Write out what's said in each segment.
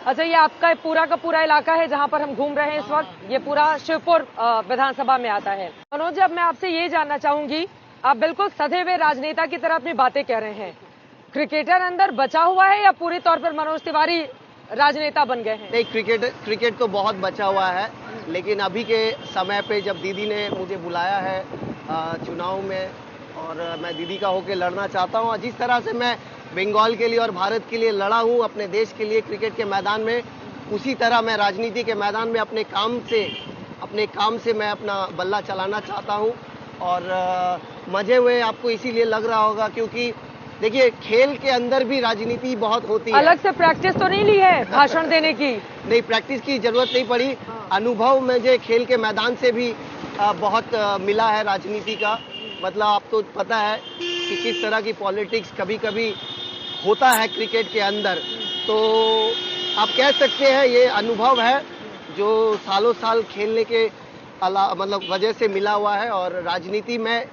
अच्छा, ये आपका पूरा का पूरा इलाका है जहां पर हम घूम रहे हैं इस वक्त, ये पूरा शिवपुर विधानसभा में आता है। मनोज जी, अब मैं आपसे ये जानना चाहूंगी, आप बिल्कुल सधे हुए राजनेता की तरह अपनी बातें कह रहे हैं, क्रिकेटर अंदर बचा हुआ है या पूरी तौर पर मनोज तिवारी राजनेता बन गए हैं? नहीं, क्रिकेट तो बहुत बचा हुआ है, लेकिन अभी के समय पे जब दीदी ने मुझे बुलाया है चुनाव में, और मैं दीदी का होकर लड़ना चाहता हूँ। जिस तरह से मैं बंगाल के लिए और भारत के लिए लड़ा हूँ अपने देश के लिए क्रिकेट के मैदान में, उसी तरह मैं राजनीति के मैदान में अपने काम से मैं अपना बल्ला चलाना चाहता हूँ। और मजे हुए आपको इसीलिए लग रहा होगा क्योंकि देखिए, खेल के अंदर भी राजनीति बहुत होती है। अलग से प्रैक्टिस तो नहीं ली है भाषण देने की? नहीं, प्रैक्टिस की जरूरत नहीं पड़ी। अनुभव मुझे खेल के मैदान से भी बहुत मिला है राजनीति का। मतलब आपको पता है कि किस तरह की पॉलिटिक्स कभी कभी होता है क्रिकेट के अंदर। तो आप कह सकते हैं ये अनुभव है जो सालों साल खेलने के मतलब वजह से मिला हुआ है। और राजनीति में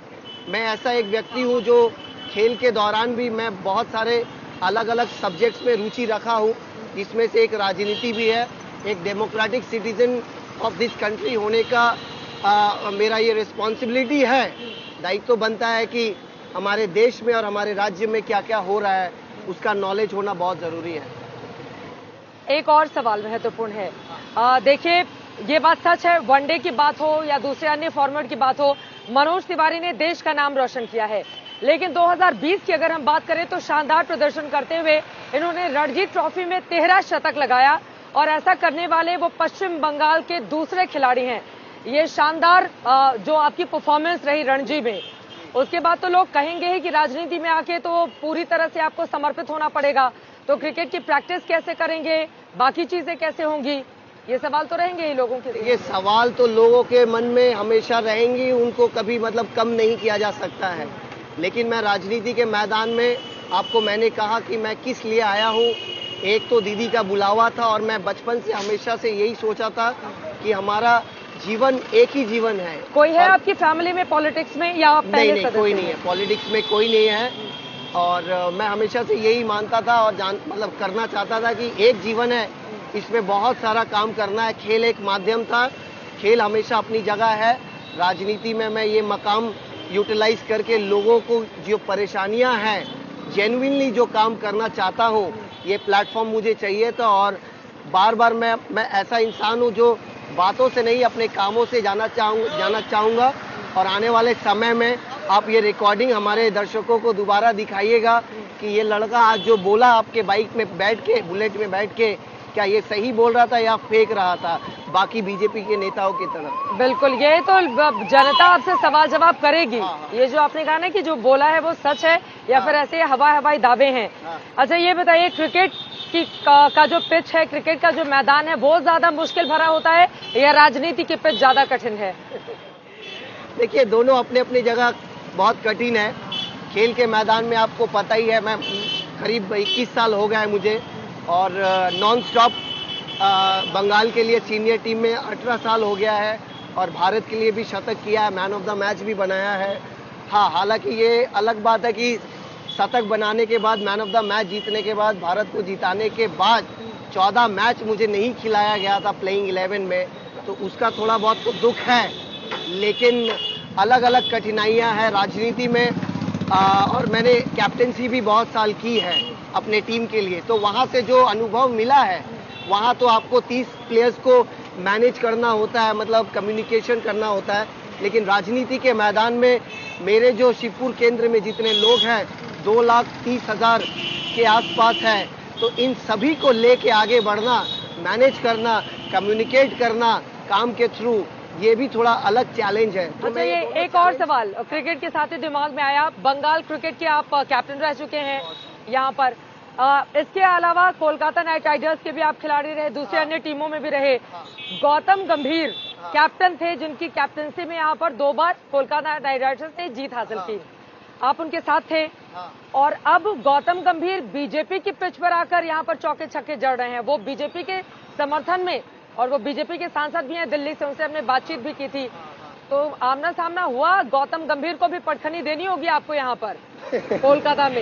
मैं ऐसा एक व्यक्ति हूँ जो खेल के दौरान भी मैं बहुत सारे अलग अलग सब्जेक्ट्स में रुचि रखा हूँ, जिसमें से एक राजनीति भी है। एक democratic citizen of this country होने का मेरा ये रिस्पॉन्सिबिलिटी है, दायित्व बनता है कि हमारे देश में और हमारे राज्य में क्या क्या हो रहा है उसका नॉलेज होना बहुत ज़रूरी है। एक और सवाल महत्वपूर्ण है। देखिए, ये बात सच है, वनडे की बात हो या दूसरे अन्य फॉर्मेट की बात हो, मनोज तिवारी ने देश का नाम रोशन किया है। लेकिन 2020 की अगर हम बात करें तो शानदार प्रदर्शन करते हुए इन्होंने रणजी ट्रॉफी में 13 शतक लगाया, और ऐसा करने वाले वो पश्चिम बंगाल के दूसरे खिलाड़ी हैं। ये शानदार जो आपकी परफॉर्मेंस रही रणजी में, उसके बाद तो लोग कहेंगे ही कि राजनीति में आके तो पूरी तरह से आपको समर्पित होना पड़ेगा। तो क्रिकेट की प्रैक्टिस कैसे करेंगे, बाकी चीजें कैसे होंगी, ये सवाल तो रहेंगे ही लोगों के। ये सवाल तो लोगों के मन में हमेशा रहेंगी, उनको कभी मतलब कम नहीं किया जा सकता है। लेकिन मैं राजनीति के मैदान में आपको मैंने कहा कि मैं किस लिए आया हूँ। एक तो दीदी का बुलावा था, और मैं बचपन से हमेशा से यही सोचा था कि हमारा जीवन एक ही जीवन है। कोई है आपकी फैमिली में पॉलिटिक्स में या आप पहले? नहीं, कोई नहीं है पॉलिटिक्स में, कोई नहीं है। और मैं हमेशा से यही मानता था और मतलब करना चाहता था कि एक जीवन है, इसमें बहुत सारा काम करना है। खेल एक माध्यम था, खेल हमेशा अपनी जगह है। राजनीति में मैं ये मकाम यूटिलाइज करके लोगों को जो परेशानियां हैं, जेन्युइनली जो काम करना चाहता हूँ, ये प्लेटफॉर्म मुझे चाहिए था। और बार बार मैं ऐसा इंसान हूँ जो बातों से नहीं अपने कामों से जाना चाहूँगा। और आने वाले समय में आप ये रिकॉर्डिंग हमारे दर्शकों को दोबारा दिखाइएगा कि ये लड़का आज जो बोला आपके बाइक में बैठ के, बुलेट में बैठ के, क्या ये सही बोल रहा था या फेंक रहा था बाकी बीजेपी के नेताओं की तरह। बिल्कुल, ये तो जनता आपसे सवाल जवाब करेगी। ये जो आपने कहा ना कि जो बोला है वो सच है या फिर ऐसे हवाई दावे हैं। अच्छा, ये बताइए, क्रिकेट की का जो पिच है, क्रिकेट का जो मैदान है, वो ज्यादा मुश्किल भरा होता है या राजनीति की पिच ज्यादा कठिन है? देखिए, दोनों अपने अपनी जगह बहुत कठिन है। खेल के मैदान में आपको पता ही है, मैं करीब 21 साल हो गया है मुझे, और नॉन स्टॉप बंगाल के लिए सीनियर टीम में 18 साल हो गया है, और भारत के लिए भी शतक किया है, मैन ऑफ द मैच भी बनाया है। हाँ, हालांकि ये अलग बात है कि शतक बनाने के बाद, मैन ऑफ द मैच जीतने के बाद, भारत को जिताने के बाद 14 मैच मुझे नहीं खिलाया गया था प्लेइंग 11 में, तो उसका थोड़ा बहुत तो दुख है। लेकिन अलग अलग कठिनाइयाँ हैं राजनीति में। और मैंने कैप्टेंसी भी बहुत साल की है अपने टीम के लिए, तो वहाँ से जो अनुभव मिला है, वहाँ तो आपको 30 प्लेयर्स को मैनेज करना होता है, मतलब कम्युनिकेशन करना होता है। लेकिन राजनीति के मैदान में मेरे जो शिवपुर केंद्र में जितने लोग हैं, 2,30,000 के आसपास है, तो इन सभी को लेके आगे बढ़ना, मैनेज करना, कम्युनिकेट करना काम के थ्रू, ये भी थोड़ा अलग चैलेंज है। तो अच्छा, ये एक और सवाल क्रिकेट के साथ ही दिमाग में आया, बंगाल क्रिकेट के आप कैप्टन रह चुके हैं यहाँ पर, इसके अलावा कोलकाता नाइट राइडर्स के भी आप खिलाड़ी रहे, दूसरे अन्य टीमों में भी रहे। गौतम गंभीर कैप्टन थे, जिनकी कैप्टनसी में यहाँ पर 2 बार कोलकाता नाइट राइडर्स ने जीत हासिल की, आप उनके साथ थे। और अब गौतम गंभीर बीजेपी की पिच पर आकर यहाँ पर चौके छक्के जड़ रहे हैं, वो बीजेपी के समर्थन में, और वो बीजेपी के सांसद भी हैं दिल्ली से, उनसे हमने बातचीत भी की थी। तो आमना सामना हुआ, गौतम गंभीर को भी पटखनी देनी होगी आपको यहाँ पर कोलकाता में।